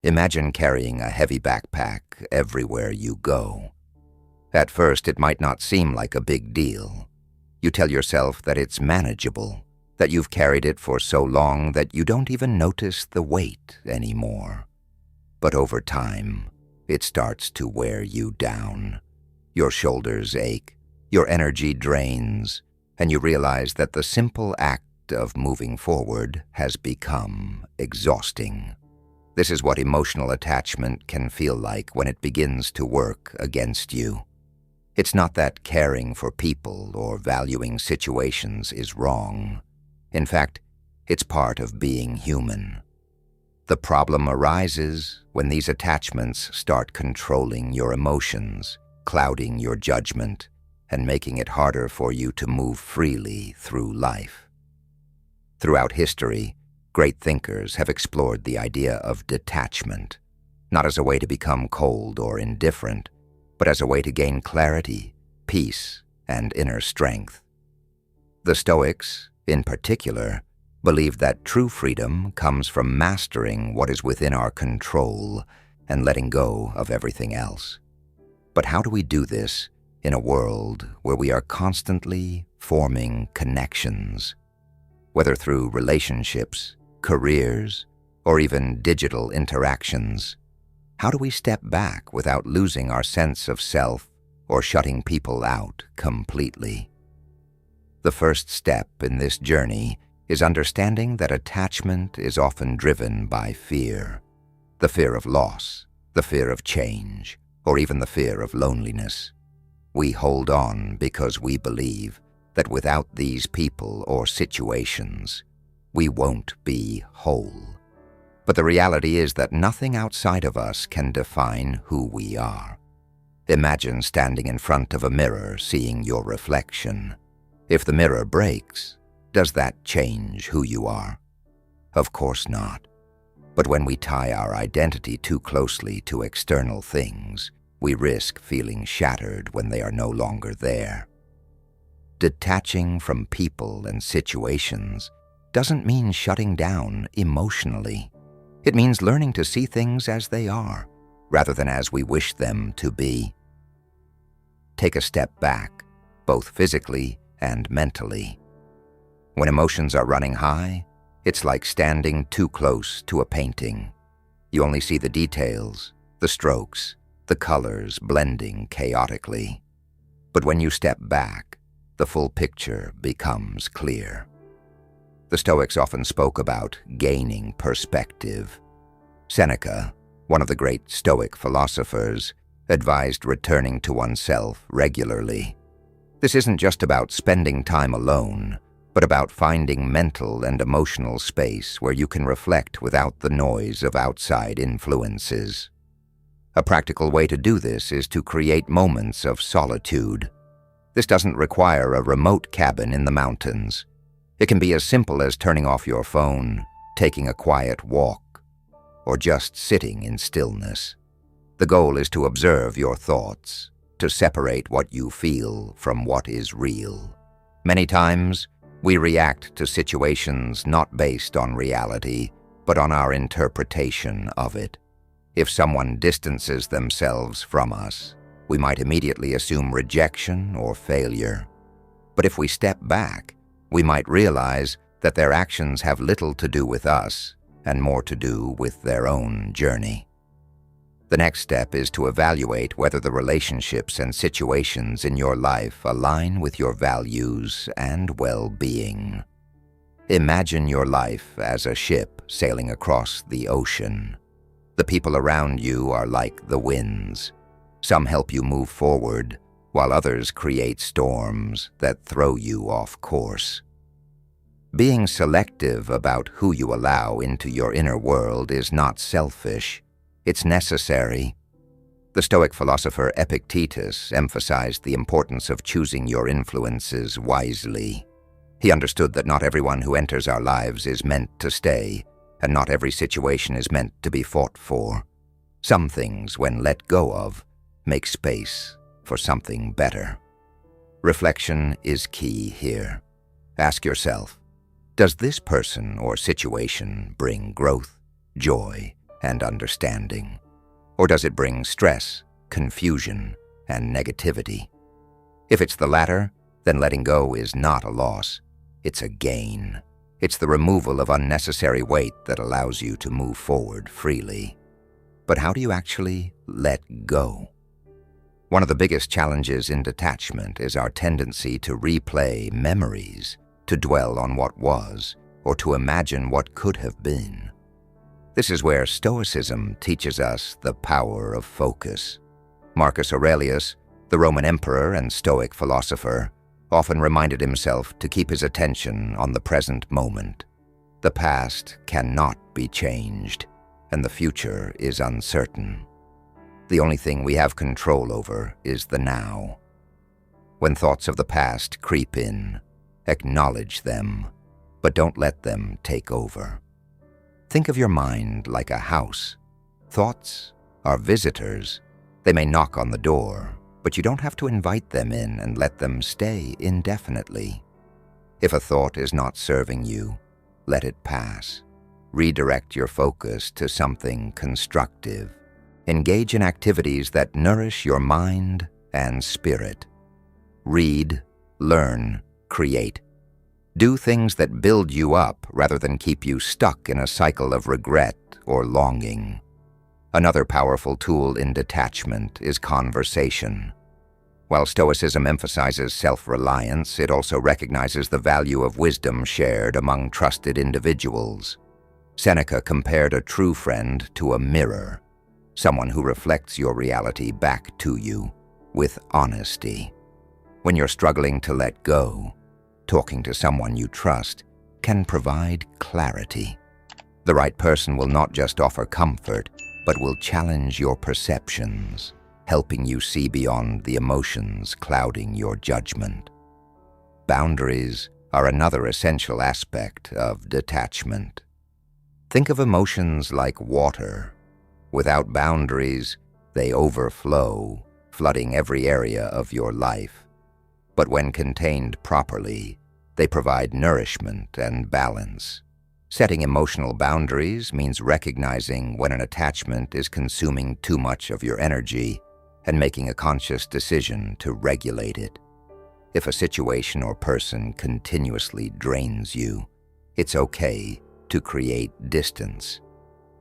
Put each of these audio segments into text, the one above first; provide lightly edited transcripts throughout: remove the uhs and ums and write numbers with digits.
Imagine carrying a heavy backpack everywhere you go. At first, it might not seem like a big deal. You tell yourself that it's manageable, that you've carried it for so long that you don't even notice the weight anymore. But over time, it starts to wear you down. Your shoulders ache, your energy drains, and you realize that the simple act of moving forward has become exhausting. This is what emotional attachment can feel like when it begins to work against you. It's not that caring for people or valuing situations is wrong. In fact, it's part of being human. The problem arises when these attachments start controlling your emotions, clouding your judgment, and making it harder for you to move freely through life. Throughout history, great thinkers have explored the idea of detachment, not as a way to become cold or indifferent, but as a way to gain clarity, peace, and inner strength. The Stoics, in particular, believed that true freedom comes from mastering what is within our control and letting go of everything else. But how do we do this in a world where we are constantly forming connections, whether through relationships, careers, or even digital interactions? How do we step back without losing our sense of self or shutting people out completely? The first step in this journey is understanding that attachment is often driven by fear. The fear of loss, the fear of change, or even the fear of loneliness. We hold on because we believe that without these people or situations, we won't be whole. But the reality is that nothing outside of us can define who we are. Imagine standing in front of a mirror seeing your reflection. If the mirror breaks, does that change who you are? Of course not. But when we tie our identity too closely to external things, we risk feeling shattered when they are no longer there. Detaching from people and situations doesn't mean shutting down emotionally. It means learning to see things as they are, rather than as we wish them to be. Take a step back, both physically and mentally. When emotions are running high, it's like standing too close to a painting. You only see the details, the strokes, the colors blending chaotically. But when you step back, the full picture becomes clear. The Stoics often spoke about gaining perspective. Seneca, one of the great Stoic philosophers, advised returning to oneself regularly. This isn't just about spending time alone, but about finding mental and emotional space where you can reflect without the noise of outside influences. A practical way to do this is to create moments of solitude. This doesn't require a remote cabin in the mountains. It can be as simple as turning off your phone, taking a quiet walk, or just sitting in stillness. The goal is to observe your thoughts, to separate what you feel from what is real. Many times, we react to situations not based on reality, but on our interpretation of it. If someone distances themselves from us, we might immediately assume rejection or failure. But if we step back, we might realize that their actions have little to do with us and more to do with their own journey. The next step is to evaluate whether the relationships and situations in your life align with your values and well-being. Imagine your life as a ship sailing across the ocean. The people around you are like the winds. Some help you move forward, while others create storms that throw you off course. Being selective about who you allow into your inner world is not selfish. It's necessary. The Stoic philosopher Epictetus emphasized the importance of choosing your influences wisely. He understood that not everyone who enters our lives is meant to stay, and not every situation is meant to be fought for. Some things, when let go of, make space for something better. Reflection is key here. Ask yourself, does this person or situation bring growth, joy, and understanding? Or does it bring stress, confusion, and negativity? If it's the latter, then letting go is not a loss. It's a gain. It's the removal of unnecessary weight that allows you to move forward freely. But how do you actually let go? One of the biggest challenges in detachment is our tendency to replay memories, to dwell on what was, or to imagine what could have been. This is where Stoicism teaches us the power of focus. Marcus Aurelius, the Roman emperor and Stoic philosopher, often reminded himself to keep his attention on the present moment. The past cannot be changed, and the future is uncertain. The only thing we have control over is the now. When thoughts of the past creep in, acknowledge them, but don't let them take over. Think of your mind like a house. Thoughts are visitors. They may knock on the door, but you don't have to invite them in and let them stay indefinitely. If a thought is not serving you, let it pass. Redirect your focus to something constructive. Engage in activities that nourish your mind and spirit. Read, learn, create. Do things that build you up rather than keep you stuck in a cycle of regret or longing. Another powerful tool in detachment is conversation. While Stoicism emphasizes self-reliance, it also recognizes the value of wisdom shared among trusted individuals. Seneca compared a true friend to a mirror, someone who reflects your reality back to you with honesty. When you're struggling to let go, talking to someone you trust can provide clarity. The right person will not just offer comfort, but will challenge your perceptions, helping you see beyond the emotions clouding your judgment. Boundaries are another essential aspect of detachment. Think of emotions like water. Without boundaries, they overflow, flooding every area of your life. But when contained properly, they provide nourishment and balance. Setting emotional boundaries means recognizing when an attachment is consuming too much of your energy and making a conscious decision to regulate it. If a situation or person continuously drains you, it's okay to create distance,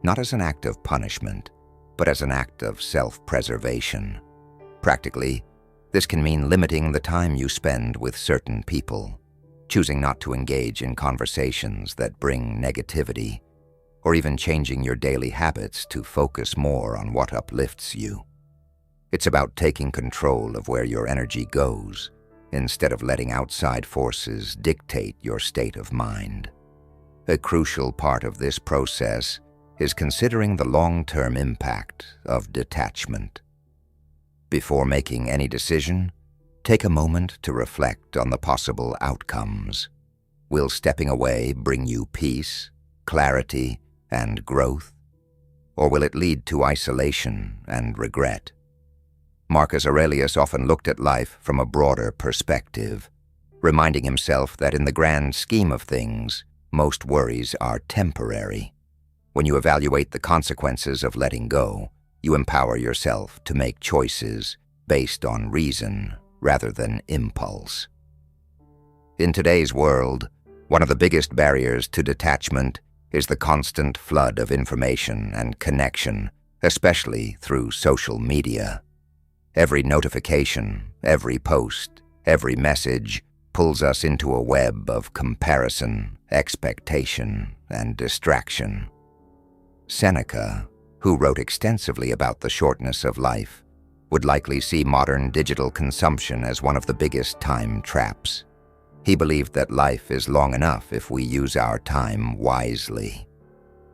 not as an act of punishment, but as an act of self-preservation. Practically, this can mean limiting the time you spend with certain people, choosing not to engage in conversations that bring negativity, or even changing your daily habits to focus more on what uplifts you. It's about taking control of where your energy goes, instead of letting outside forces dictate your state of mind. A crucial part of this process is considering the long-term impact of detachment. Before making any decision, take a moment to reflect on the possible outcomes. Will stepping away bring you peace, clarity, and growth? Or will it lead to isolation and regret? Marcus Aurelius often looked at life from a broader perspective, reminding himself that in the grand scheme of things, most worries are temporary. When you evaluate the consequences of letting go, you empower yourself to make choices based on reason rather than impulse. In today's world, one of the biggest barriers to detachment is the constant flood of information and connection, especially through social media. Every notification, every post, every message pulls us into a web of comparison, expectation, and distraction. Seneca, who wrote extensively about the shortness of life, would likely see modern digital consumption as one of the biggest time traps. He believed that life is long enough if we use our time wisely.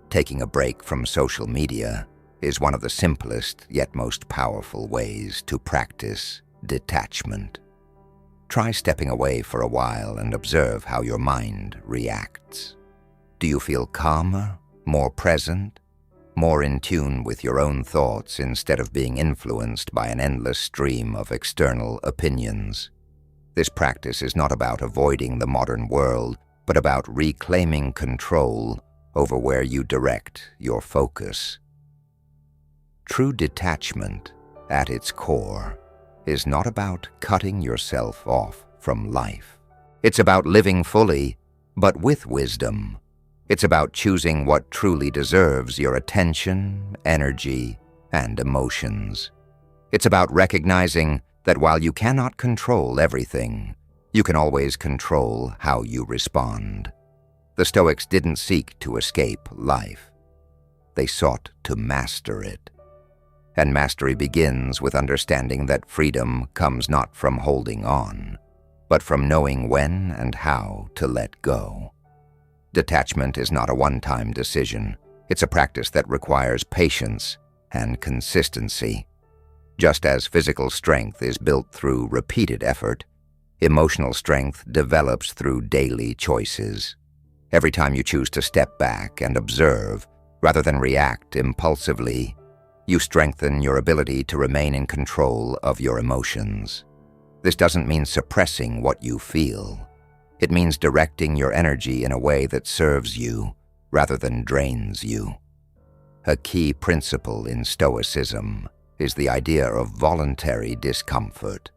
Taking a break from social media is one of the simplest yet most powerful ways to practice detachment. Try stepping away for a while and observe how your mind reacts. Do you feel calmer, more present, more in tune with your own thoughts instead of being influenced by an endless stream of external opinions? This practice is not about avoiding the modern world, but about reclaiming control over where you direct your focus. True detachment, at its core, is not about cutting yourself off from life. It's about living fully, but with wisdom. It's about choosing what truly deserves your attention, energy, and emotions. It's about recognizing that while you cannot control everything, you can always control how you respond. The Stoics didn't seek to escape life. They sought to master it. And mastery begins with understanding that freedom comes not from holding on, but from knowing when and how to let go. Detachment is not a one-time decision. It's a practice that requires patience and consistency. Just as physical strength is built through repeated effort, emotional strength develops through daily choices. Every time you choose to step back and observe, rather than react impulsively, you strengthen your ability to remain in control of your emotions. This doesn't mean suppressing what you feel. It means directing your energy in a way that serves you rather than drains you. A key principle in Stoicism is the idea of voluntary discomfort.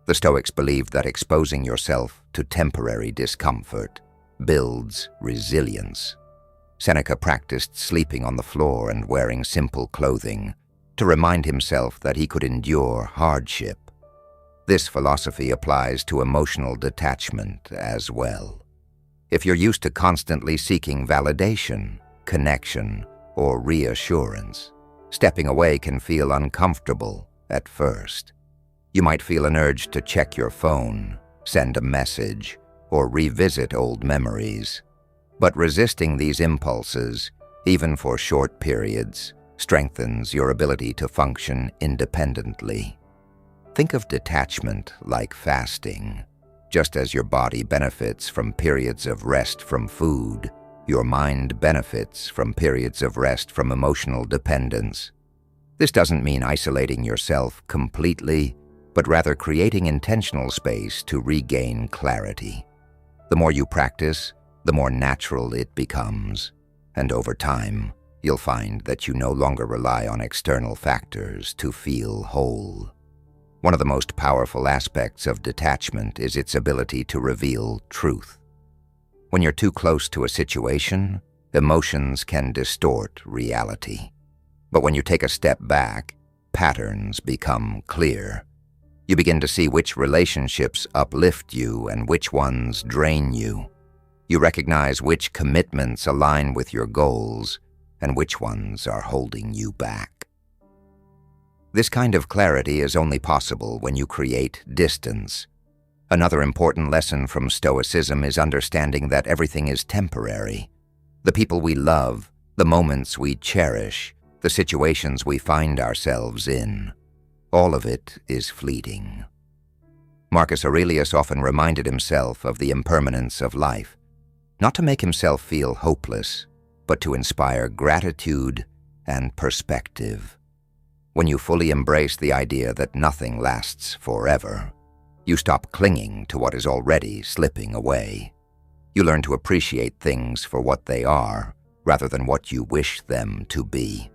The Stoics believed that exposing yourself to temporary discomfort builds resilience. Seneca practiced sleeping on the floor and wearing simple clothing to remind himself that he could endure hardship. This philosophy applies to emotional detachment as well. If you're used to constantly seeking validation, connection, or reassurance, stepping away can feel uncomfortable at first. You might feel an urge to check your phone, send a message, or revisit old memories. But resisting these impulses, even for short periods, strengthens your ability to function independently. Think of detachment like fasting. Just as your body benefits from periods of rest from food, your mind benefits from periods of rest from emotional dependence. This doesn't mean isolating yourself completely, but rather creating intentional space to regain clarity. The more you practice, the more natural it becomes, and over time, you'll find that you no longer rely on external factors to feel whole. One of the most powerful aspects of detachment is its ability to reveal truth. When you're too close to a situation, emotions can distort reality. But when you take a step back, patterns become clear. You begin to see which relationships uplift you and which ones drain you. You recognize which commitments align with your goals and which ones are holding you back. This kind of clarity is only possible when you create distance. Another important lesson from Stoicism is understanding that everything is temporary. The people we love, the moments we cherish, the situations we find ourselves in, all of it is fleeting. Marcus Aurelius often reminded himself of the impermanence of life, not to make himself feel hopeless, but to inspire gratitude and perspective. When you fully embrace the idea that nothing lasts forever, you stop clinging to what is already slipping away. You learn to appreciate things for what they are, rather than what you wish them to be.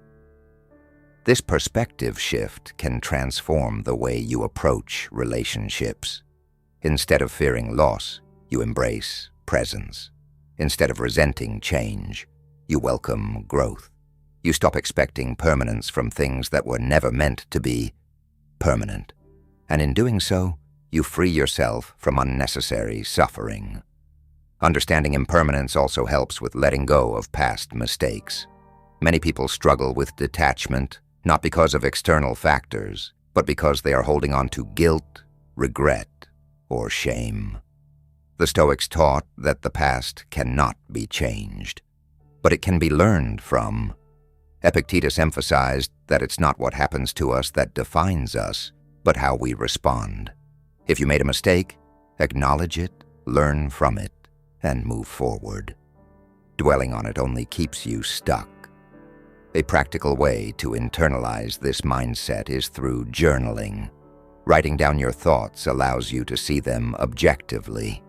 This perspective shift can transform the way you approach relationships. Instead of fearing loss, you embrace presence. Instead of resenting change, you welcome growth. You stop expecting permanence from things that were never meant to be permanent. And in doing so, you free yourself from unnecessary suffering. Understanding impermanence also helps with letting go of past mistakes. Many people struggle with detachment, not because of external factors, but because they are holding on to guilt, regret, or shame. The Stoics taught that the past cannot be changed, but it can be learned from. Epictetus emphasized that it's not what happens to us that defines us, but how we respond. If you made a mistake, acknowledge it, learn from it, and move forward. Dwelling on it only keeps you stuck. A practical way to internalize this mindset is through journaling. Writing down your thoughts allows you to see them objectively.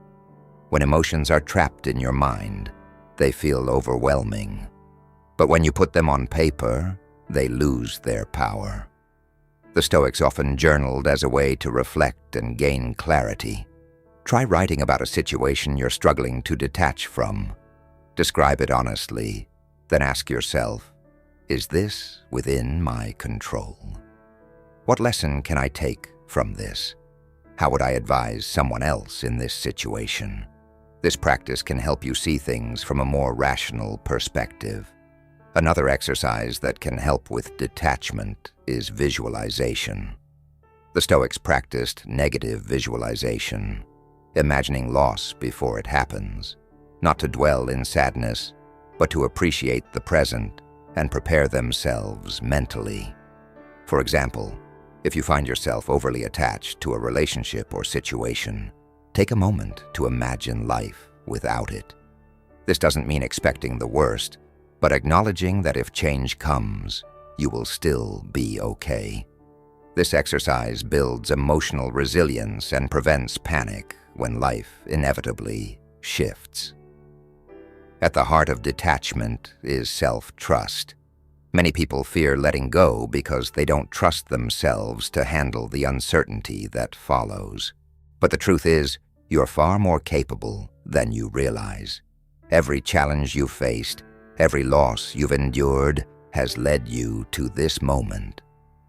When emotions are trapped in your mind, they feel overwhelming. But when you put them on paper, they lose their power. The Stoics often journaled as a way to reflect and gain clarity. Try writing about a situation you're struggling to detach from. Describe it honestly, then ask yourself, is this within my control? What lesson can I take from this? How would I advise someone else in this situation? This practice can help you see things from a more rational perspective. Another exercise that can help with detachment is visualization. The Stoics practiced negative visualization, imagining loss before it happens, not to dwell in sadness, but to appreciate the present and prepare themselves mentally. For example, if you find yourself overly attached to a relationship or situation, take a moment to imagine life without it. This doesn't mean expecting the worst, but acknowledging that if change comes, you will still be okay. This exercise builds emotional resilience and prevents panic when life inevitably shifts. At the heart of detachment is self-trust. Many people fear letting go because they don't trust themselves to handle the uncertainty that follows. But the truth is, you're far more capable than you realize. Every challenge you've faced, every loss you've endured has led you to this moment.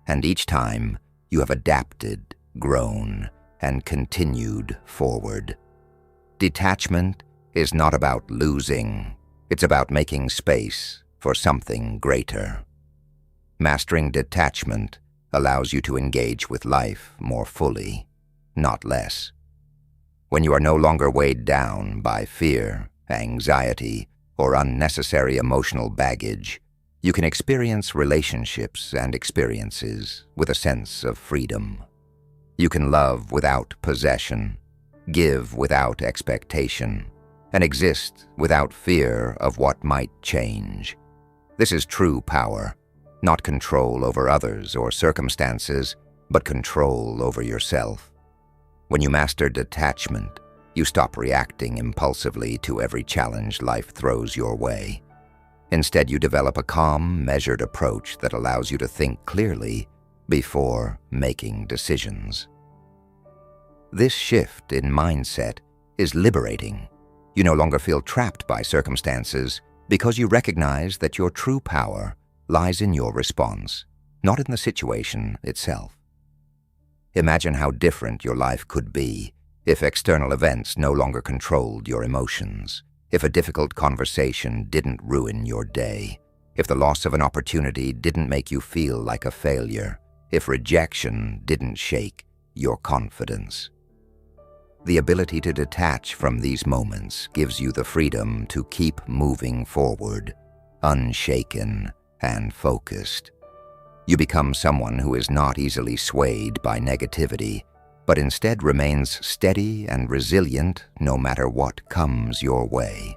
And each time, you have adapted, grown, and continued forward. Detachment is not about losing. It's about making space for something greater. Mastering detachment allows you to engage with life more fully, not less. When you are no longer weighed down by fear, anxiety, or unnecessary emotional baggage, you can experience relationships and experiences with a sense of freedom. You can love without possession, give without expectation, and exist without fear of what might change. This is true power, not control over others or circumstances, but control over yourself. When you master detachment, you stop reacting impulsively to every challenge life throws your way. Instead, you develop a calm, measured approach that allows you to think clearly before making decisions. This shift in mindset is liberating. You no longer feel trapped by circumstances because you recognize that your true power lies in your response, not in the situation itself. Imagine how different your life could be if external events no longer controlled your emotions, if a difficult conversation didn't ruin your day, if the loss of an opportunity didn't make you feel like a failure, if rejection didn't shake your confidence. The ability to detach from these moments gives you the freedom to keep moving forward, unshaken and focused. You become someone who is not easily swayed by negativity, but instead remains steady and resilient no matter what comes your way.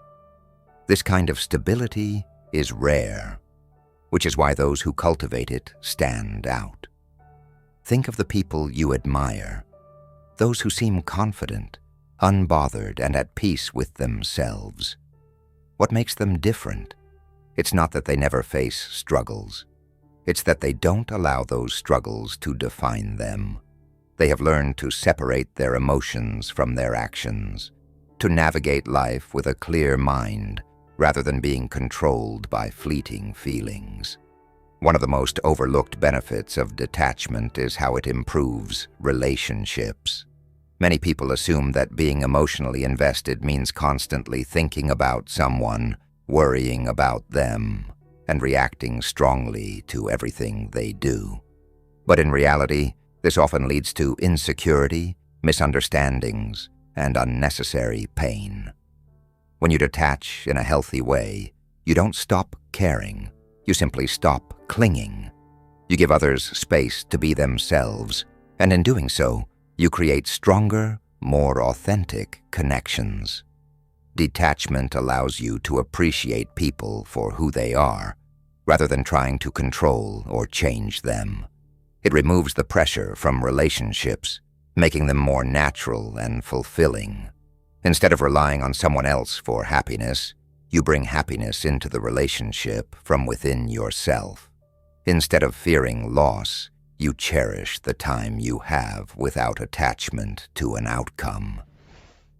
This kind of stability is rare, which is why those who cultivate it stand out. Think of the people you admire, those who seem confident, unbothered, and at peace with themselves. What makes them different? It's not that they never face struggles. It's that they don't allow those struggles to define them. They have learned to separate their emotions from their actions, to navigate life with a clear mind rather than being controlled by fleeting feelings. One of the most overlooked benefits of detachment is how it improves relationships. Many people assume that being emotionally invested means constantly thinking about someone, worrying about them, and reacting strongly to everything they do. But in reality, this often leads to insecurity, misunderstandings, and unnecessary pain. When you detach in a healthy way, you don't stop caring. You simply stop clinging. You give others space to be themselves, and in doing so, you create stronger, more authentic connections. Detachment allows you to appreciate people for who they are, rather than trying to control or change them. It removes the pressure from relationships, making them more natural and fulfilling. Instead of relying on someone else for happiness, you bring happiness into the relationship from within yourself. Instead of fearing loss, you cherish the time you have without attachment to an outcome.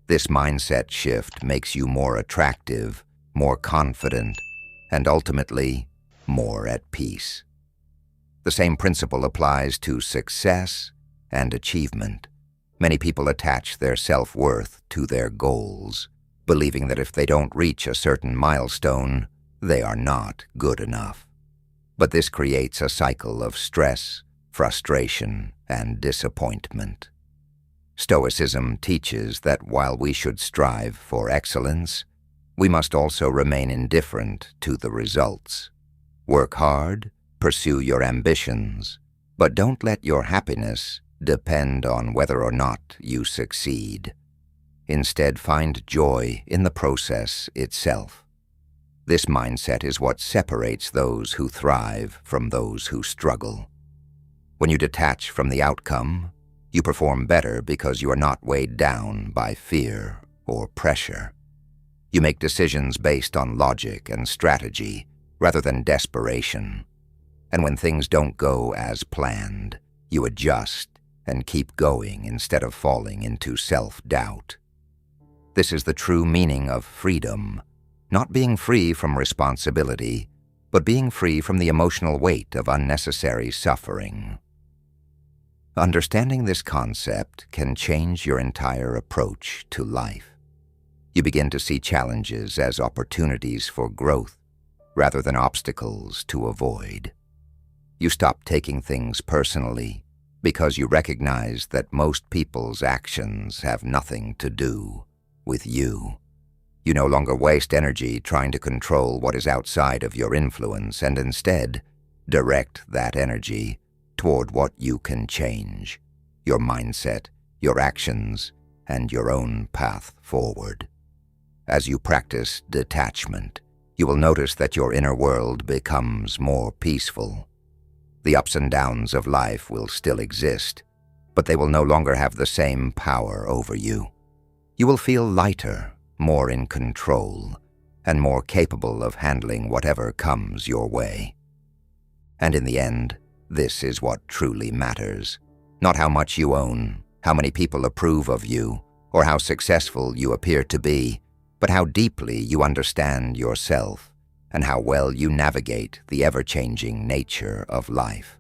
This mindset shift makes you more attractive, more confident, and ultimately, more at peace. The same principle applies to success and achievement. Many people attach their self-worth to their goals, believing that if they don't reach a certain milestone, they are not good enough. But this creates a cycle of stress, frustration, and disappointment. Stoicism teaches that while we should strive for excellence, we must also remain indifferent to the results. Work hard, pursue your ambitions, but don't let your happiness depend on whether or not you succeed. Instead, find joy in the process itself. This mindset is what separates those who thrive from those who struggle. When you detach from the outcome, you perform better because you are not weighed down by fear or pressure. You make decisions based on logic and strategy rather than desperation. And when things don't go as planned, you adjust and keep going instead of falling into self-doubt. This is the true meaning of freedom, not being free from responsibility, but being free from the emotional weight of unnecessary suffering. Understanding this concept can change your entire approach to life. You begin to see challenges as opportunities for growth rather than obstacles to avoid. You stop taking things personally because you recognize that most people's actions have nothing to do with you. You no longer waste energy trying to control what is outside of your influence and instead direct that energy toward what you can change, your mindset, your actions, and your own path forward. As you practice detachment, you will notice that your inner world becomes more peaceful. The ups and downs of life will still exist, but they will no longer have the same power over you. You will feel lighter, more in control, and more capable of handling whatever comes your way. And in the end, this is what truly matters. Not how much you own, how many people approve of you, or how successful you appear to be, but how deeply you understand yourself and how well you navigate the ever-changing nature of life.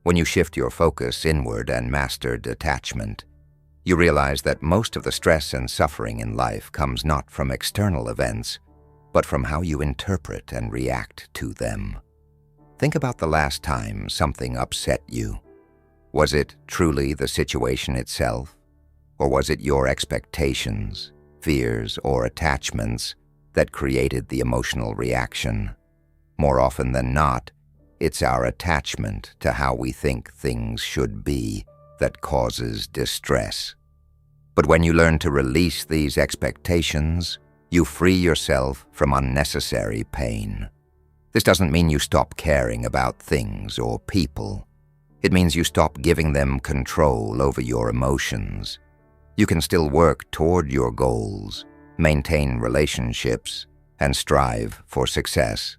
When you shift your focus inward and master detachment, you realize that most of the stress and suffering in life comes not from external events, but from how you interpret and react to them. Think about the last time something upset you. Was it truly the situation itself? Or was it your expectations, fears, or attachments that created the emotional reaction? More often than not, it's our attachment to how we think things should be that causes distress. But when you learn to release these expectations, you free yourself from unnecessary pain. This doesn't mean you stop caring about things or people. It means you stop giving them control over your emotions. You can still work toward your goals, maintain relationships, and strive for success.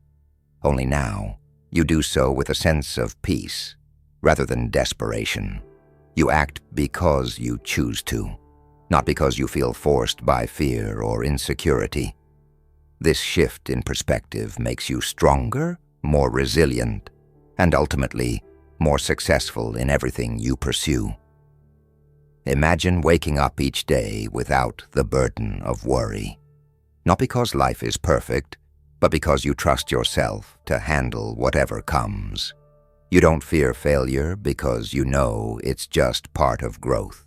Only now, you do so with a sense of peace, rather than desperation. You act because you choose to, not because you feel forced by fear or insecurity. This shift in perspective makes you stronger, more resilient, and ultimately more successful in everything you pursue. Imagine waking up each day without the burden of worry. Not because life is perfect, but because you trust yourself to handle whatever comes. You don't fear failure because you know it's just part of growth.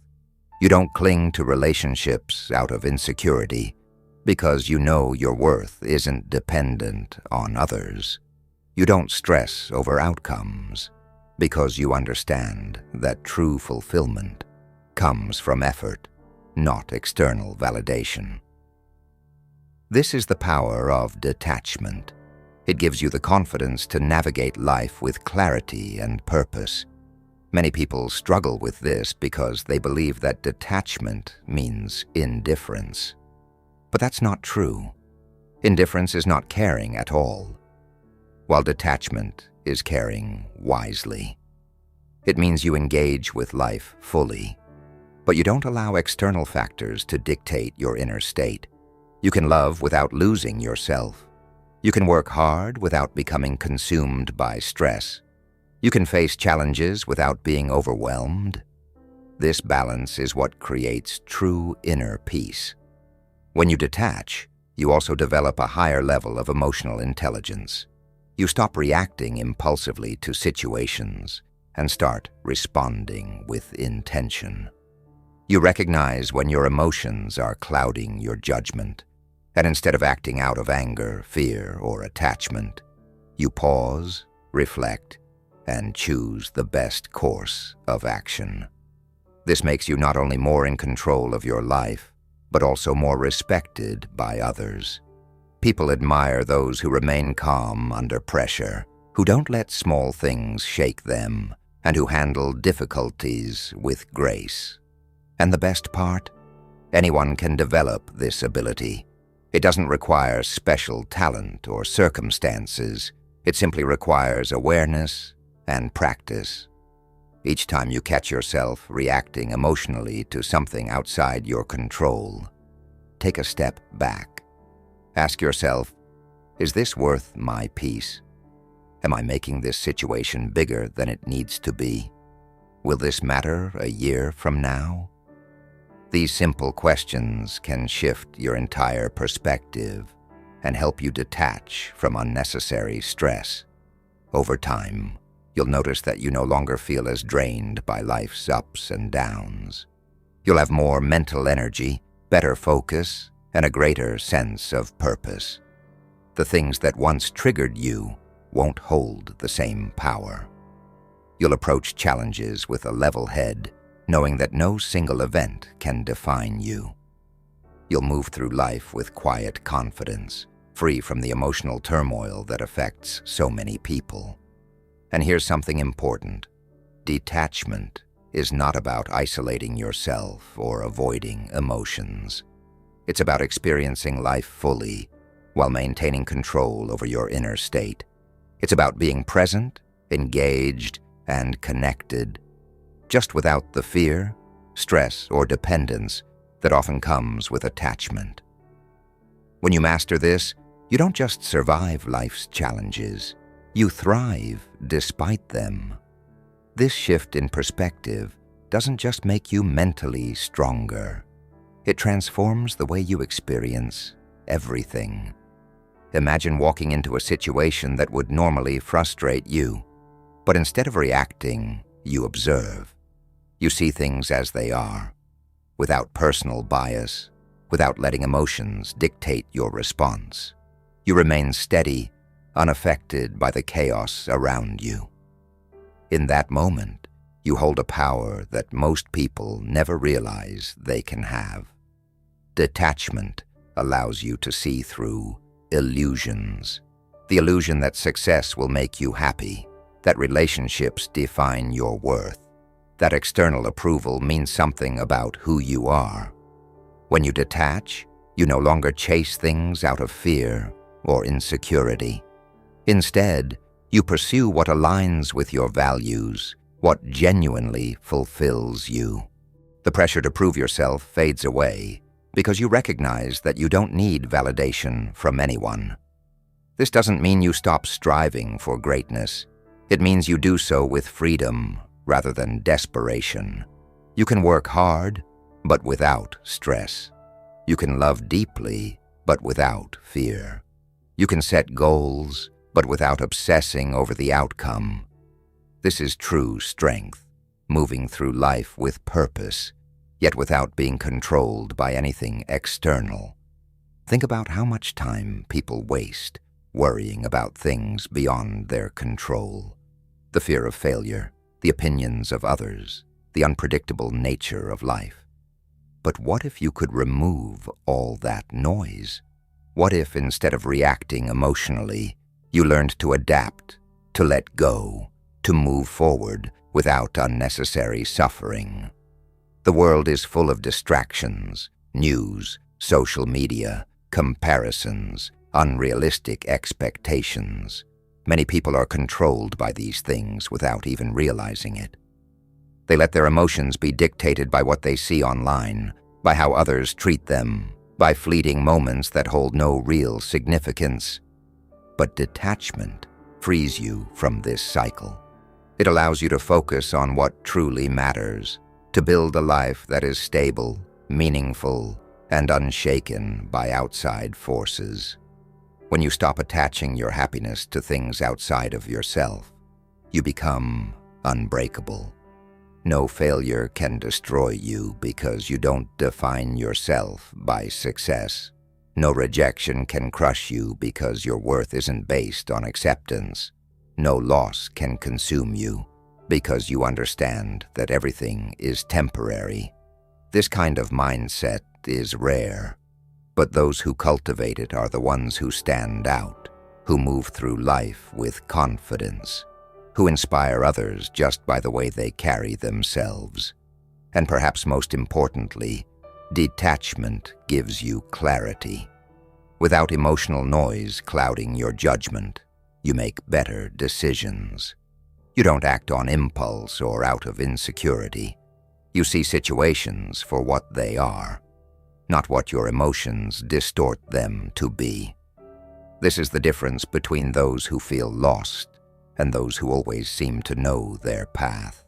You don't cling to relationships out of insecurity because you know your worth isn't dependent on others. You don't stress over outcomes because you understand that true fulfillment comes from effort, not external validation. This is the power of detachment. It gives you the confidence to navigate life with clarity and purpose. Many people struggle with this because they believe that detachment means indifference. But that's not true. Indifference is not caring at all. While detachment is caring wisely. It means you engage with life fully, but you don't allow external factors to dictate your inner state. You can love without losing yourself. You can work hard without becoming consumed by stress. You can face challenges without being overwhelmed. This balance is what creates true inner peace. When you detach, you also develop a higher level of emotional intelligence. You stop reacting impulsively to situations and start responding with intention. You recognize when your emotions are clouding your judgment, and instead of acting out of anger, fear, or attachment, you pause, reflect, and choose the best course of action. This makes you not only more in control of your life, but also more respected by others. People admire those who remain calm under pressure, who don't let small things shake them, and who handle difficulties with grace. And the best part? Anyone can develop this ability. It doesn't require special talent or circumstances. It simply requires awareness and practice. Each time you catch yourself reacting emotionally to something outside your control, take a step back. Ask yourself, is this worth my peace? Am I making this situation bigger than it needs to be? Will this matter a year from now? These simple questions can shift your entire perspective and help you detach from unnecessary stress. Over time, you'll notice that you no longer feel as drained by life's ups and downs. You'll have more mental energy, better focus, and a greater sense of purpose. The things that once triggered you won't hold the same power. You'll approach challenges with a level head, knowing that no single event can define you. You'll move through life with quiet confidence, free from the emotional turmoil that affects so many people. And here's something important. Detachment is not about isolating yourself or avoiding emotions. It's about experiencing life fully while maintaining control over your inner state. It's about being present, engaged, and connected, just without the fear, stress, or dependence that often comes with attachment. When you master this, you don't just survive life's challenges, you thrive despite them. This shift in perspective doesn't just make you mentally stronger. It transforms the way you experience everything. Imagine walking into a situation that would normally frustrate you, but instead of reacting, you observe. You see things as they are, without personal bias, without letting emotions dictate your response. You remain steady, unaffected by the chaos around you. In that moment, you hold a power that most people never realize they can have. Detachment allows you to see through illusions. The illusion that success will make you happy, that relationships define your worth, that external approval means something about who you are. When you detach, you no longer chase things out of fear or insecurity. Instead, you pursue what aligns with your values, what genuinely fulfills you. The pressure to prove yourself fades away because you recognize that you don't need validation from anyone. This doesn't mean you stop striving for greatness. It means you do so with freedom rather than desperation. You can work hard, but without stress. You can love deeply, but without fear. You can set goals, but without obsessing over the outcome. This is true strength, moving through life with purpose, yet without being controlled by anything external. Think about how much time people waste worrying about things beyond their control. The fear of failure, the opinions of others, the unpredictable nature of life. But what if you could remove all that noise? What if, instead of reacting emotionally, you learned to adapt, to let go, to move forward without unnecessary suffering? The world is full of distractions, news, social media, comparisons, unrealistic expectations. Many people are controlled by these things without even realizing it. They let their emotions be dictated by what they see online, by how others treat them, by fleeting moments that hold no real significance. But detachment frees you from this cycle. It allows you to focus on what truly matters, to build a life that is stable, meaningful, and unshaken by outside forces. When you stop attaching your happiness to things outside of yourself, you become unbreakable. No failure can destroy you because you don't define yourself by success. No rejection can crush you because your worth isn't based on acceptance. No loss can consume you because you understand that everything is temporary. This kind of mindset is rare, but those who cultivate it are the ones who stand out, who move through life with confidence, who inspire others just by the way they carry themselves. And perhaps most importantly, detachment gives you clarity. Without emotional noise clouding your judgment, you make better decisions. You don't act on impulse or out of insecurity. You see situations for what they are, not what your emotions distort them to be. This is the difference between those who feel lost and those who always seem to know their path.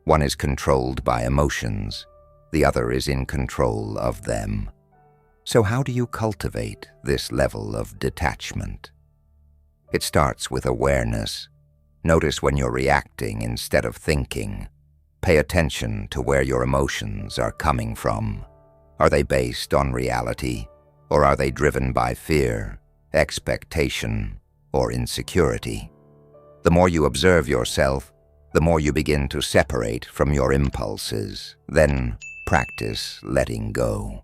One is controlled by emotions, the other is in control of them. So how do you cultivate this level of detachment? It starts with awareness. Notice when you're reacting instead of thinking. Pay attention to where your emotions are coming from. Are they based on reality, or are they driven by fear, expectation, or insecurity? The more you observe yourself, the more you begin to separate from your impulses. Then practice letting go.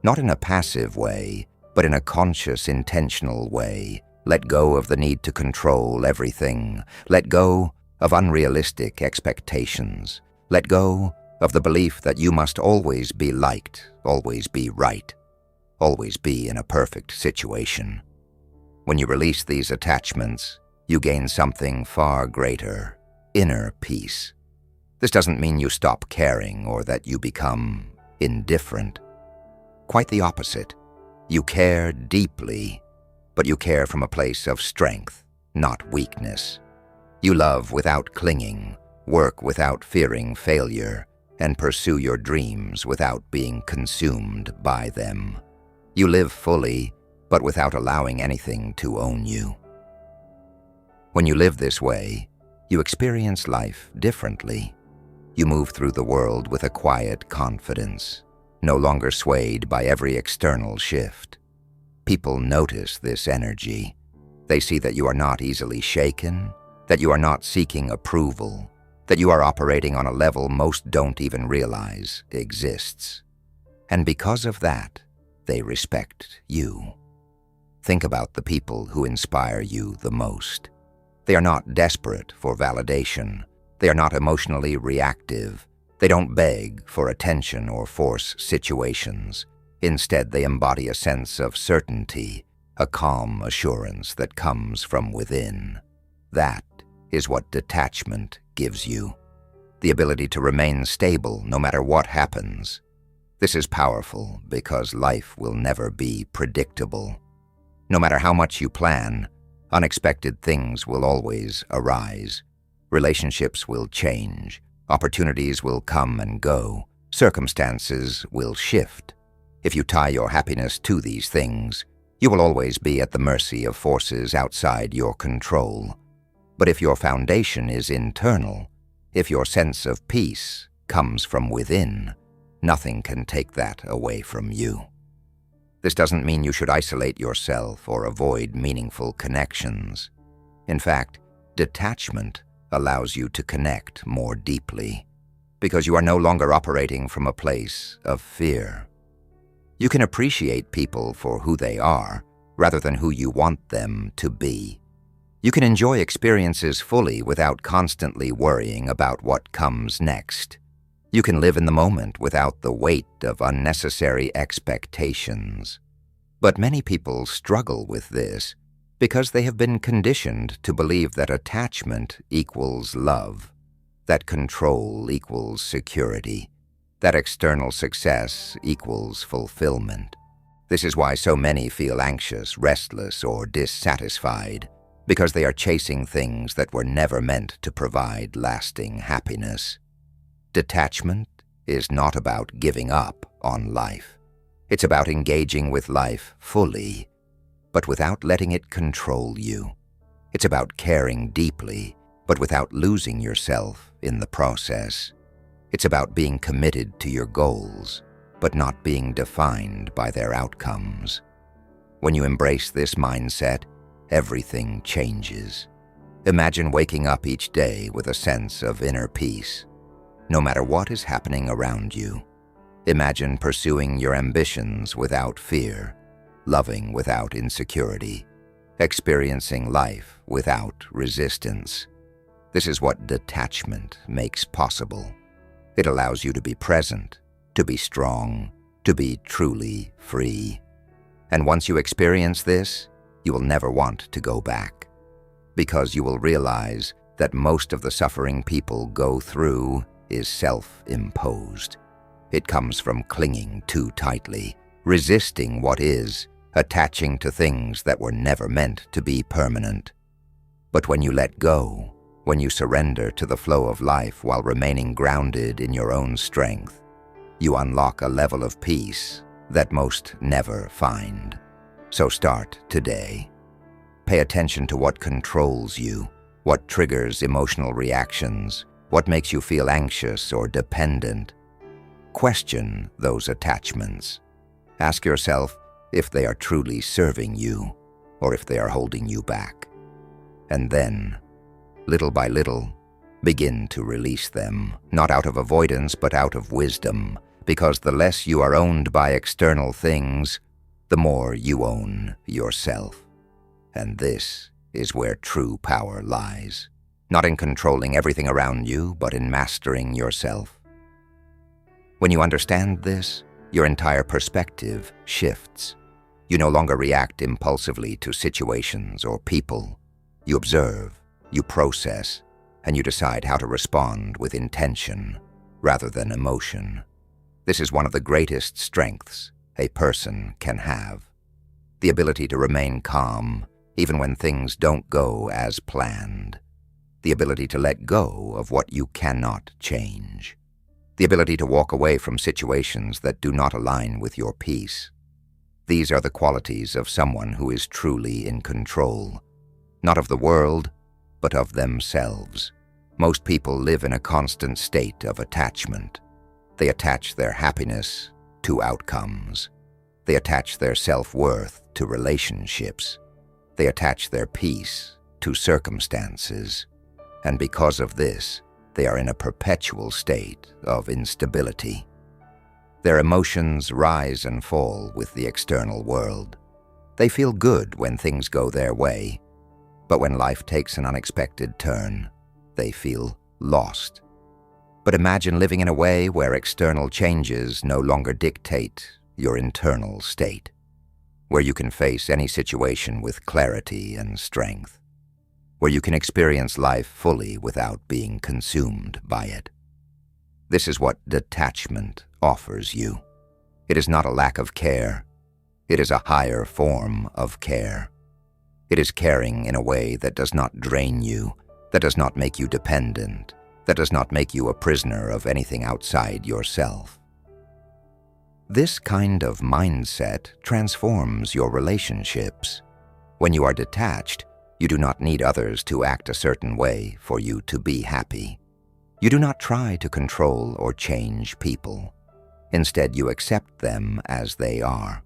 Not in a passive way, but in a conscious, intentional way. Let go of the need to control everything. Let go of unrealistic expectations. Let go of the belief that you must always be liked, always be right, always be in a perfect situation. When you release these attachments, you gain something far greater, inner peace. This doesn't mean you stop caring or that you become indifferent. Quite the opposite. You care deeply, but you care from a place of strength, not weakness. You love without clinging, work without fearing failure, and pursue your dreams without being consumed by them. You live fully, but without allowing anything to own you. When you live this way, you experience life differently. You move through the world with a quiet confidence, no longer swayed by every external shift. People notice this energy. They see that you are not easily shaken, that you are not seeking approval, that you are operating on a level most don't even realize exists. And because of that, they respect you. Think about the people who inspire you the most. They are not desperate for validation. They are not emotionally reactive. They don't beg for attention or force situations. Instead, they embody a sense of certainty, a calm assurance that comes from within. That is what detachment gives you, the ability to remain stable no matter what happens. This is powerful because life will never be predictable. No matter how much you plan, unexpected things will always arise. Relationships will change. Opportunities will come and go. Circumstances will shift. If you tie your happiness to these things, you will always be at the mercy of forces outside your control. But if your foundation is internal, if your sense of peace comes from within, nothing can take that away from you. This doesn't mean you should isolate yourself or avoid meaningful connections. In fact, detachment allows you to connect more deeply, because you are no longer operating from a place of fear. You can appreciate people for who they are, rather than who you want them to be. You can enjoy experiences fully without constantly worrying about what comes next. You can live in the moment without the weight of unnecessary expectations. But many people struggle with this Because they have been conditioned to believe that attachment equals love, that control equals security, that external success equals fulfillment. This is why so many feel anxious, restless, or dissatisfied, because they are chasing things that were never meant to provide lasting happiness. Detachment is not about giving up on life. It's about engaging with life fully, but without letting it control you. It's about caring deeply, but without losing yourself in the process. It's about being committed to your goals, but not being defined by their outcomes. When you embrace this mindset, everything changes. Imagine waking up each day with a sense of inner peace, no matter what is happening around you. Imagine pursuing your ambitions without fear, loving without insecurity, experiencing life without resistance. This is what detachment makes possible. It allows you to be present, to be strong, to be truly free. And once you experience this, you will never want to go back, because you will realize that most of the suffering people go through is self-imposed. It comes from clinging too tightly, resisting what is, attaching to things that were never meant to be permanent. But when you let go, when you surrender to the flow of life while remaining grounded in your own strength, you unlock a level of peace that most never find. So start today. Pay attention to what controls you, what triggers emotional reactions, what makes you feel anxious or dependent. Question those attachments. Ask yourself if they are truly serving you or if they are holding you back. And then, little by little, begin to release them, not out of avoidance but out of wisdom, because the less you are owned by external things, the more you own yourself. And this is where true power lies, not in controlling everything around you, but in mastering yourself. When you understand this, your entire perspective shifts. You no longer react impulsively to situations or people. You observe, you process, and you decide how to respond with intention rather than emotion. This is one of the greatest strengths a person can have. The ability to remain calm even when things don't go as planned. The ability to let go of what you cannot change. The ability to walk away from situations that do not align with your peace. These are the qualities of someone who is truly in control, not of the world, but of themselves. Most people live in a constant state of attachment. They attach their happiness to outcomes. They attach their self-worth to relationships. They attach their peace to circumstances. And because of this, they are in a perpetual state of instability. Their emotions rise and fall with the external world. They feel good when things go their way, but when life takes an unexpected turn, they feel lost. But imagine living in a way where external changes no longer dictate your internal state, where you can face any situation with clarity and strength, where you can experience life fully without being consumed by it. This is what detachment offers you. It is not a lack of care. It is a higher form of care. It is caring in a way that does not drain you, that does not make you dependent, that does not make you a prisoner of anything outside yourself. This kind of mindset transforms your relationships. When you are detached, you do not need others to act a certain way for you to be happy. You do not try to control or change people. Instead, you accept them as they are.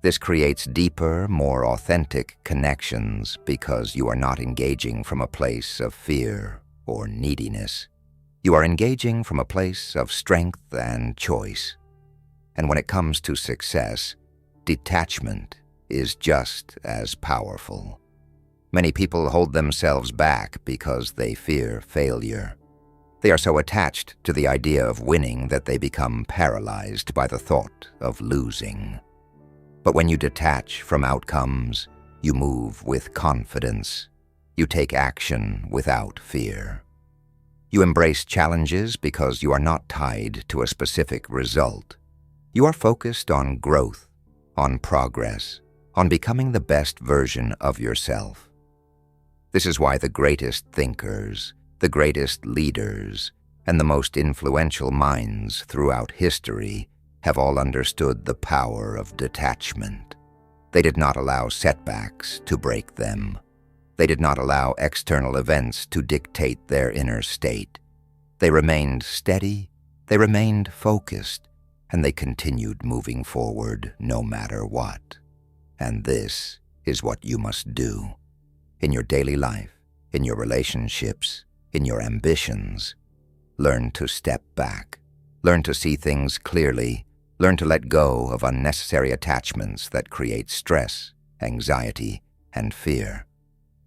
This creates deeper, more authentic connections because you are not engaging from a place of fear or neediness. You are engaging from a place of strength and choice. And when it comes to success, detachment is just as powerful. Many people hold themselves back because they fear failure. They are so attached to the idea of winning that they become paralyzed by the thought of losing. But when you detach from outcomes, You move with confidence. You take action without fear. You embrace challenges because you are not tied to a specific result. You are focused on growth, on progress, on becoming the best version of yourself. This is why the greatest thinkers, the greatest leaders, and the most influential minds throughout history have all understood the power of detachment. They did not allow setbacks to break them. They did not allow external events to dictate their inner state. They remained steady, they remained focused, and they continued moving forward no matter what. And this is what you must do. In your daily life, in your relationships, in your ambitions, learn to step back. Learn to see things clearly. Learn to let go of unnecessary attachments that create stress, anxiety, and fear.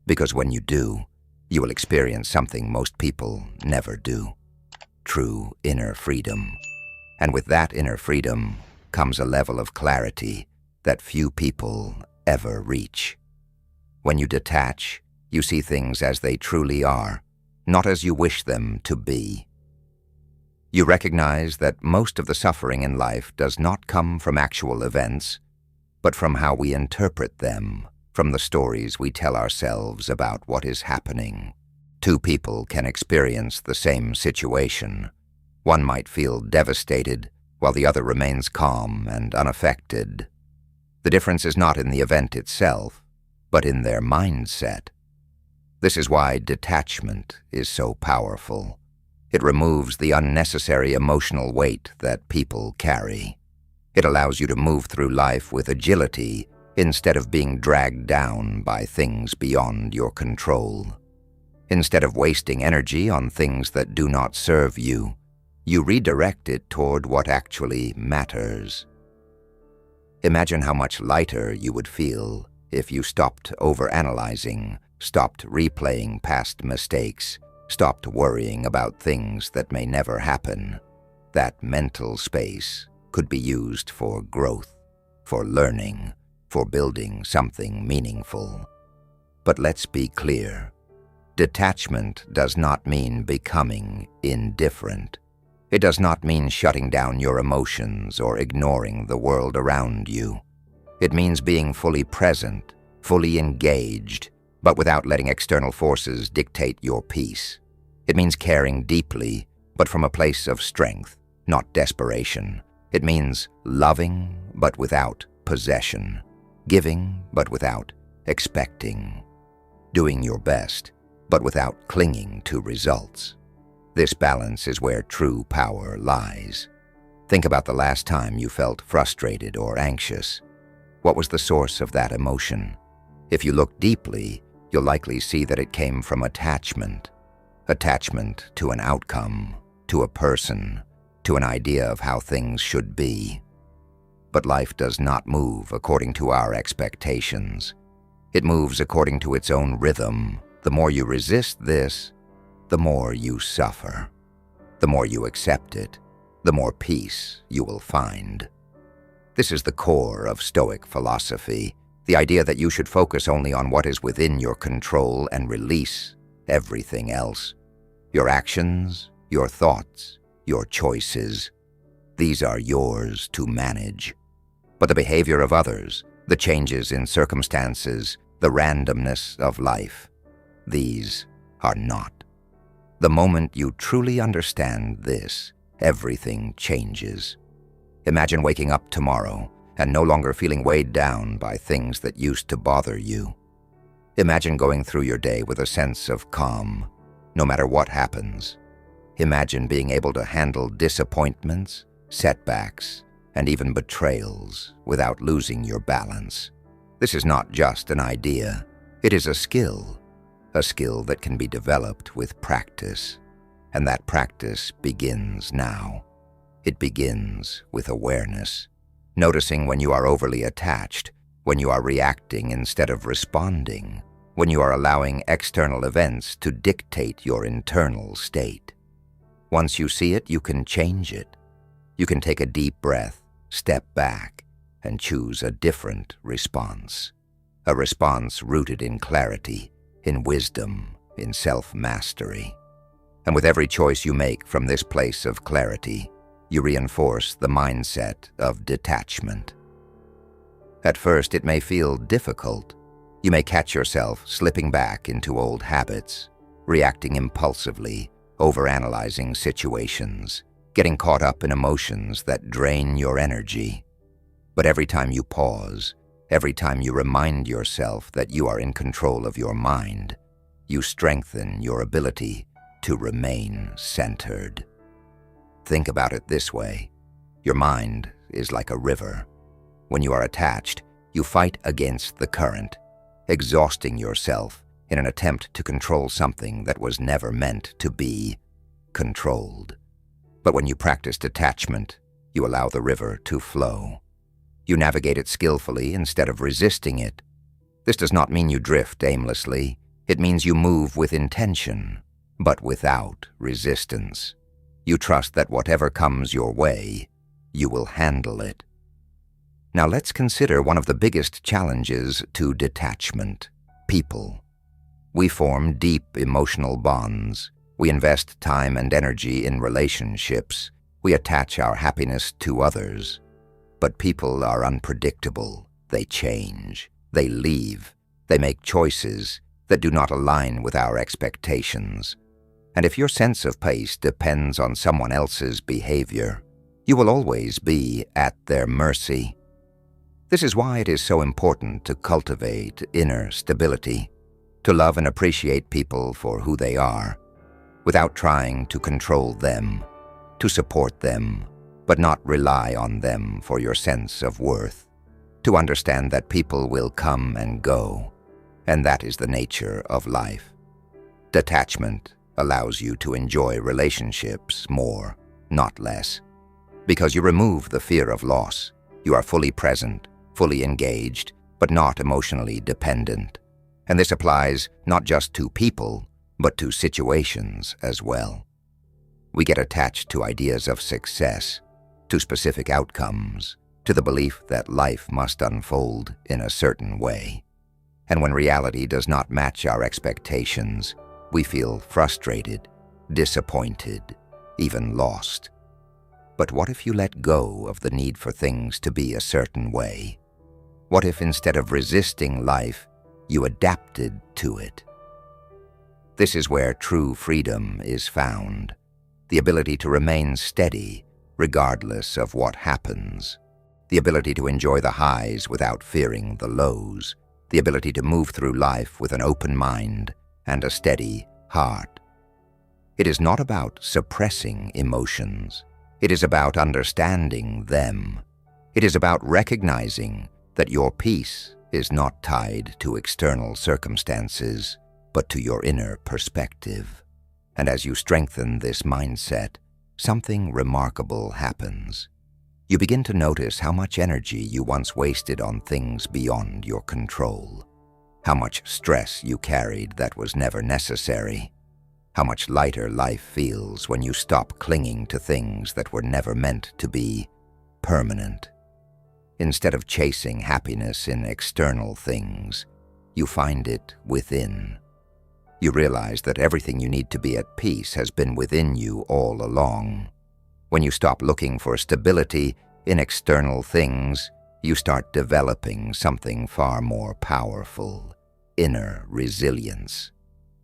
Because when you do, you will experience something most people never do: true inner freedom. And with that inner freedom comes a level of clarity that few people ever reach. When you detach, you see things as they truly are, not as you wish them to be. You recognize that most of the suffering in life does not come from actual events, but from how we interpret them, from the stories we tell ourselves about what is happening. Two people can experience the same situation. One might feel devastated, while the other remains calm and unaffected. The difference is not in the event itself, but in their mindset. This is why detachment is so powerful. It removes the unnecessary emotional weight that people carry. It allows you to move through life with agility instead of being dragged down by things beyond your control. Instead of wasting energy on things that do not serve you, you redirect it toward what actually matters. Imagine how much lighter you would feel if you stopped overanalyzing, stopped replaying past mistakes, stopped worrying about things that may never happen. That mental space could be used for growth, for learning, for building something meaningful. But let's be clear. Detachment does not mean becoming indifferent. It does not mean shutting down your emotions or ignoring the world around you. It means being fully present, fully engaged, but without letting external forces dictate your peace. It means caring deeply, but from a place of strength, not desperation. It means loving, but without possession. Giving, but without expecting. Doing your best, but without clinging to results. This balance is where true power lies. Think about the last time you felt frustrated or anxious. What was the source of that emotion? If you look deeply, you'll likely see that it came from attachment. Attachment to an outcome, to a person, to an idea of how things should be. But life does not move according to our expectations. It moves according to its own rhythm. The more you resist this, the more you suffer. The more you accept it, the more peace you will find. This is the core of Stoic philosophy, the idea that you should focus only on what is within your control and release everything else. Your actions, your thoughts, your choices. These are yours to manage. But the behavior of others, the changes in circumstances, the randomness of life, these are not. The moment you truly understand this, everything changes. Imagine waking up tomorrow and no longer feeling weighed down by things that used to bother you. Imagine going through your day with a sense of calm, no matter what happens. Imagine being able to handle disappointments, setbacks, and even betrayals without losing your balance. This is not just an idea. It is a skill that can be developed with practice. And that practice begins now. It begins with awareness, noticing when you are overly attached, when you are reacting instead of responding, when you are allowing external events to dictate your internal state. Once you see it, you can change it. You can take a deep breath, step back, and choose a different response. a response rooted in clarity, in wisdom, in self-mastery. And with every choice you make from this place of clarity, you reinforce the mindset of detachment. At first, it may feel difficult. You may catch yourself slipping back into old habits, reacting impulsively, overanalyzing situations, getting caught up in emotions that drain your energy. But every time you pause, every time you remind yourself that you are in control of your mind, you strengthen your ability to remain centered. Think about it this way. Your mind is like a river. When you are attached, you fight against the current, exhausting yourself in an attempt to control something that was never meant to be controlled. But when you practice detachment, you allow the river to flow. You navigate it skillfully instead of resisting it. This does not mean you drift aimlessly. It means you move with intention, but without resistance. You trust that whatever comes your way, you will handle it. Now let's consider one of the biggest challenges to detachment: people. We form deep emotional bonds. We invest time and energy in relationships. We attach our happiness to others. But people are unpredictable. They change. They leave. They make choices that do not align with our expectations. And if your sense of pace depends on someone else's behavior, you will always be at their mercy. This is why it is so important to cultivate inner stability, to love and appreciate people for who they are, without trying to control them, to support them, but not rely on them for your sense of worth, to understand that people will come and go, and that is the nature of life. Detachment allows you to enjoy relationships more, not less. Because you remove the fear of loss, you are fully present, fully engaged, but not emotionally dependent. And this applies not just to people, but to situations as well. We get attached to ideas of success, to specific outcomes, to the belief that life must unfold in a certain way. And when reality does not match our expectations, we feel frustrated, disappointed, even lost. But what if you let go of the need for things to be a certain way? What if instead of resisting life, you adapted to it? This is where true freedom is found, the ability to remain steady regardless of what happens, the ability to enjoy the highs without fearing the lows, the ability to move through life with an open mind and a steady heart. It is not about suppressing emotions. It is about understanding them. It is about recognizing that your peace is not tied to external circumstances, but to your inner perspective. And as you strengthen this mindset, something remarkable happens. You begin to notice how much energy you once wasted on things beyond your control, how much stress you carried that was never necessary, how much lighter life feels when you stop clinging to things that were never meant to be permanent. Instead of chasing happiness in external things, you find it within. You realize that everything you need to be at peace has been within you all along. When you stop looking for stability in external things, you start developing something far more powerful: inner resilience.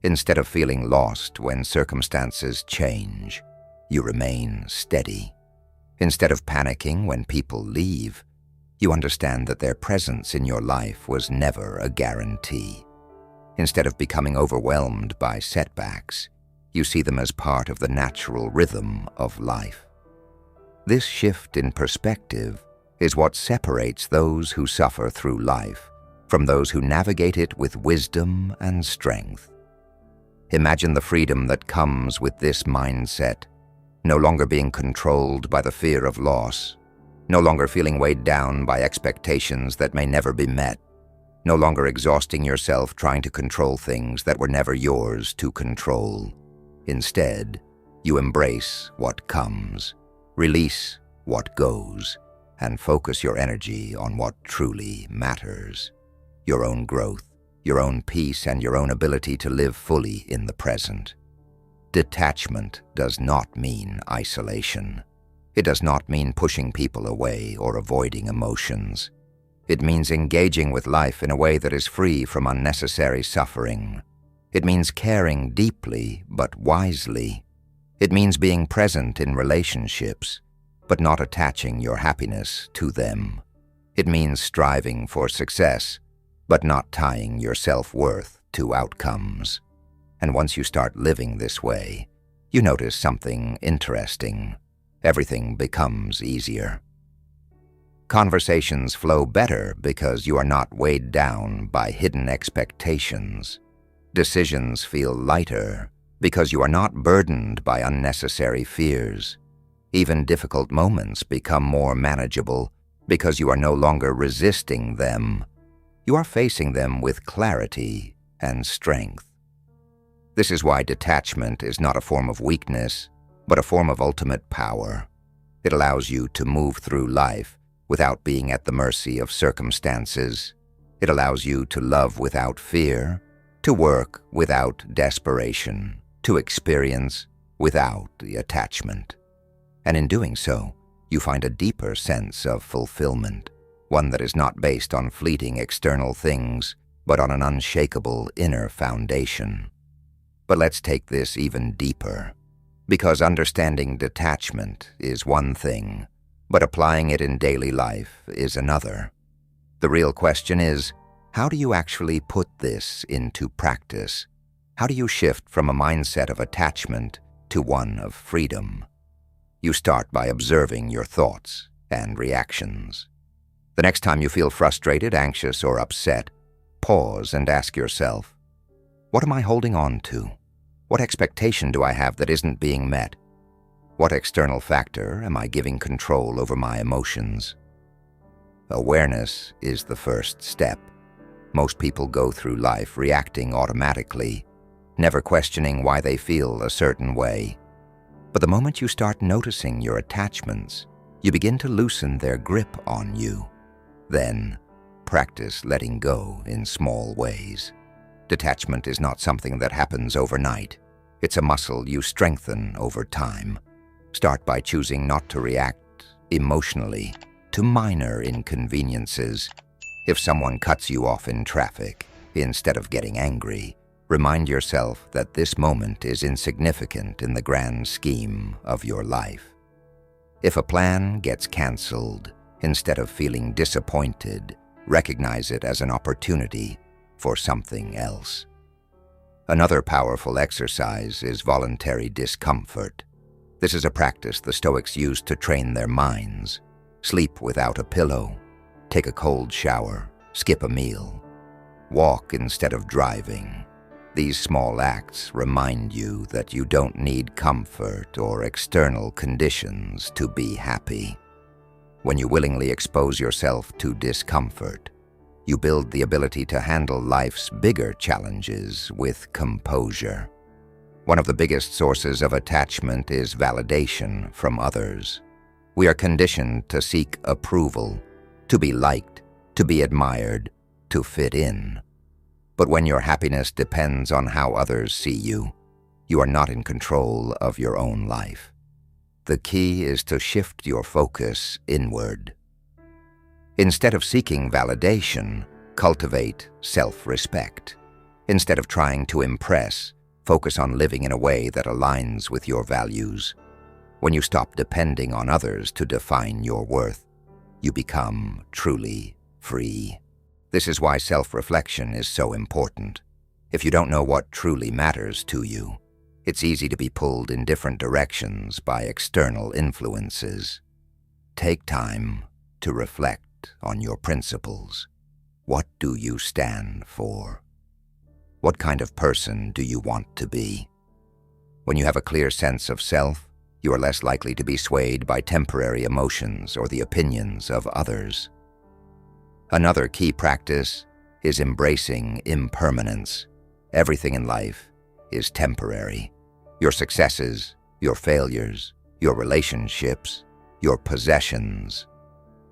Instead of feeling lost when circumstances change, you remain steady. Instead of panicking when people leave, you understand that their presence in your life was never a guarantee. Instead of becoming overwhelmed by setbacks, you see them as part of the natural rhythm of life. This shift in perspective is what separates those who suffer through life from those who navigate it with wisdom and strength. Imagine the freedom that comes with this mindset, no longer being controlled by the fear of loss, no longer feeling weighed down by expectations that may never be met, no longer exhausting yourself trying to control things that were never yours to control. Instead, you embrace what comes, release what goes, and focus your energy on what truly matters. your own growth, your own peace, and your own ability to live fully in the present. Detachment does not mean isolation. It does not mean pushing people away or avoiding emotions. It means engaging with life in a way that is free from unnecessary suffering. It means caring deeply but wisely. It means being present in relationships, but not attaching your happiness to them. It means striving for success, but not tying your self-worth to outcomes. And once you start living this way, you notice something interesting. Everything becomes easier. Conversations flow better because you are not weighed down by hidden expectations. Decisions feel lighter because you are not burdened by unnecessary fears. Even difficult moments become more manageable because you are no longer resisting them. You are facing them with clarity and strength. This is why detachment is not a form of weakness, but a form of ultimate power. It allows you to move through life without being at the mercy of circumstances. It allows you to love without fear, to work without desperation, to experience without the attachment. And in doing so, you find a deeper sense of fulfillment, one that is not based on fleeting external things, but on an unshakable inner foundation. But let's take this even deeper, because understanding detachment is one thing, but applying it in daily life is another. The real question is, how do you actually put this into practice? How do you shift from a mindset of attachment to one of freedom? You start by observing your thoughts and reactions. The next time you feel frustrated, anxious, or upset, pause and ask yourself, what am I holding on to? What expectation do I have that isn't being met? What external factor am I giving control over my emotions? Awareness is the first step. Most people go through life reacting automatically, never questioning why they feel a certain way. But the moment you start noticing your attachments, you begin to loosen their grip on you. Then, practice letting go in small ways. Detachment is not something that happens overnight. It's a muscle you strengthen over time. Start by choosing not to react emotionally to minor inconveniences. If someone cuts you off in traffic, instead of getting angry, remind yourself that this moment is insignificant in the grand scheme of your life. If a plan gets canceled, instead of feeling disappointed, recognize it as an opportunity for something else. Another powerful exercise is voluntary discomfort. This is a practice the Stoics used to train their minds. Sleep without a pillow, take a cold shower, skip a meal, walk instead of driving. These small acts remind you that you don't need comfort or external conditions to be happy. When you willingly expose yourself to discomfort, you build the ability to handle life's bigger challenges with composure. One of the biggest sources of attachment is validation from others. We are conditioned to seek approval, to be liked, to be admired, to fit in. But when your happiness depends on how others see you, you are not in control of your own life. The key is to shift your focus inward. Instead of seeking validation, cultivate self-respect. Instead of trying to impress, focus on living in a way that aligns with your values. When you stop depending on others to define your worth, you become truly free. This is why self-reflection is so important. If you don't know what truly matters to you, it's easy to be pulled in different directions by external influences. Take time to reflect on your principles. What do you stand for? What kind of person do you want to be? When you have a clear sense of self, you are less likely to be swayed by temporary emotions or the opinions of others. Another key practice is embracing impermanence. Everything in life is temporary. Your successes, your failures, your relationships, your possessions.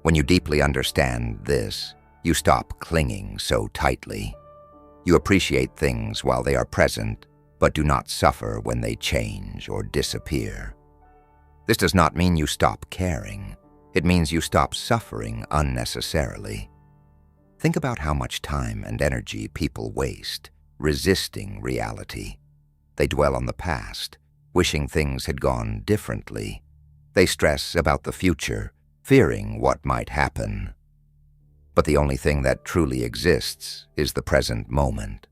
When you deeply understand this, You stop clinging so tightly. You appreciate things while they are present, but do not suffer when they change or disappear. This does not mean you stop caring. It means you stop suffering unnecessarily. Think about how much time and energy people waste resisting reality. They dwell on the past, wishing things had gone differently. They stress about the future, fearing what might happen. But the only thing that truly exists is the present moment.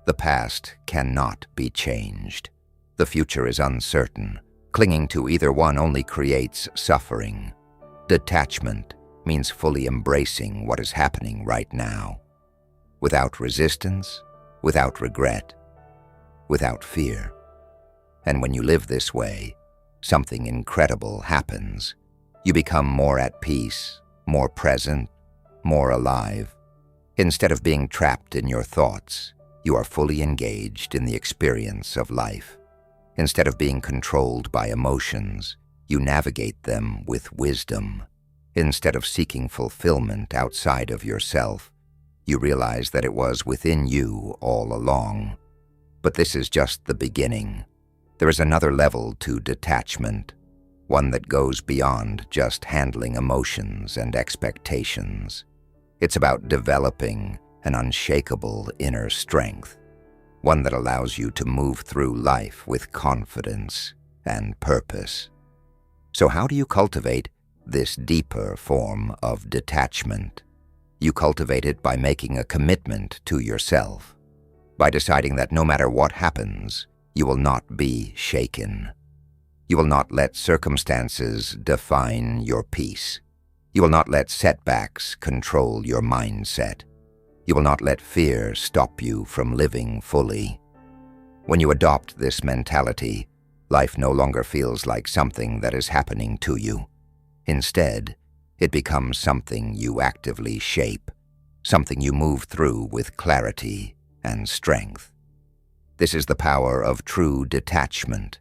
The past cannot be changed. The future is uncertain. Clinging to either one only creates suffering. Detachment means fully embracing what is happening right now, without resistance, without regret, without fear. And when you live this way, something incredible happens. You become more at peace, more present, more alive. Instead of being trapped in your thoughts, you are fully engaged in the experience of life. Instead of being controlled by emotions, you navigate them with wisdom. Instead of seeking fulfillment outside of yourself, you realize that it was within you all along. But this is just the beginning. There is another level to detachment, one that goes beyond just handling emotions and expectations. It's about developing an unshakable inner strength, one that allows you to move through life with confidence and purpose. So how do you cultivate this deeper form of detachment? You cultivate it by making a commitment to yourself, by deciding that no matter what happens, you will not be shaken. You will not let circumstances define your peace. You will not let setbacks control your mindset. You will not let fear stop you from living fully. When you adopt this mentality, life no longer feels like something that is happening to you. Instead, it becomes something you actively shape, something you move through with clarity and strength. This is the power of true detachment,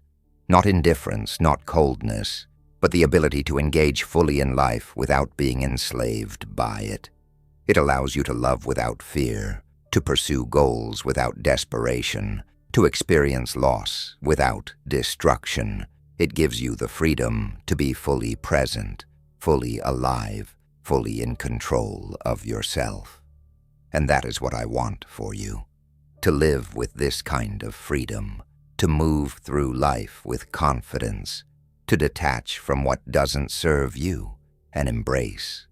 not indifference, not coldness, but the ability to engage fully in life without being enslaved by it. It allows you to love without fear, to pursue goals without desperation, to experience loss without destruction. It gives you the freedom to be fully present, fully alive, fully in control of yourself. And that is what I want for you, to live with this kind of freedom, to move through life with confidence, to detach from what doesn't serve you and embrace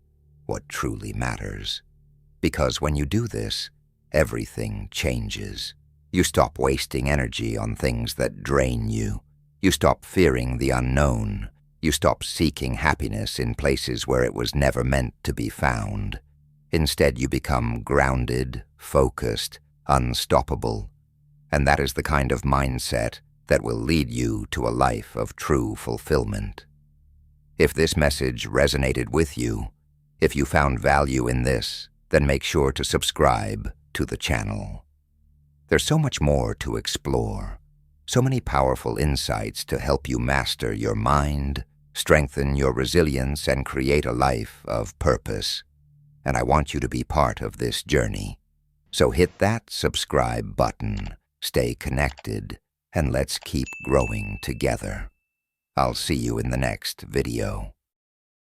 what truly matters. Because when you do this, everything changes. You stop wasting energy on things that drain you. You stop fearing the unknown. You stop seeking happiness in places where it was never meant to be found. Instead, you become grounded, focused, unstoppable. And that is the kind of mindset that will lead you to a life of true fulfillment. If this message resonated with you, if you found value in this, then make sure to subscribe to the channel. There's so much more to explore, so many powerful insights to help you master your mind, strengthen your resilience, and create a life of purpose. And I want you to be part of this journey. So hit that subscribe button, stay connected, and let's keep growing together. I'll see you in the next video.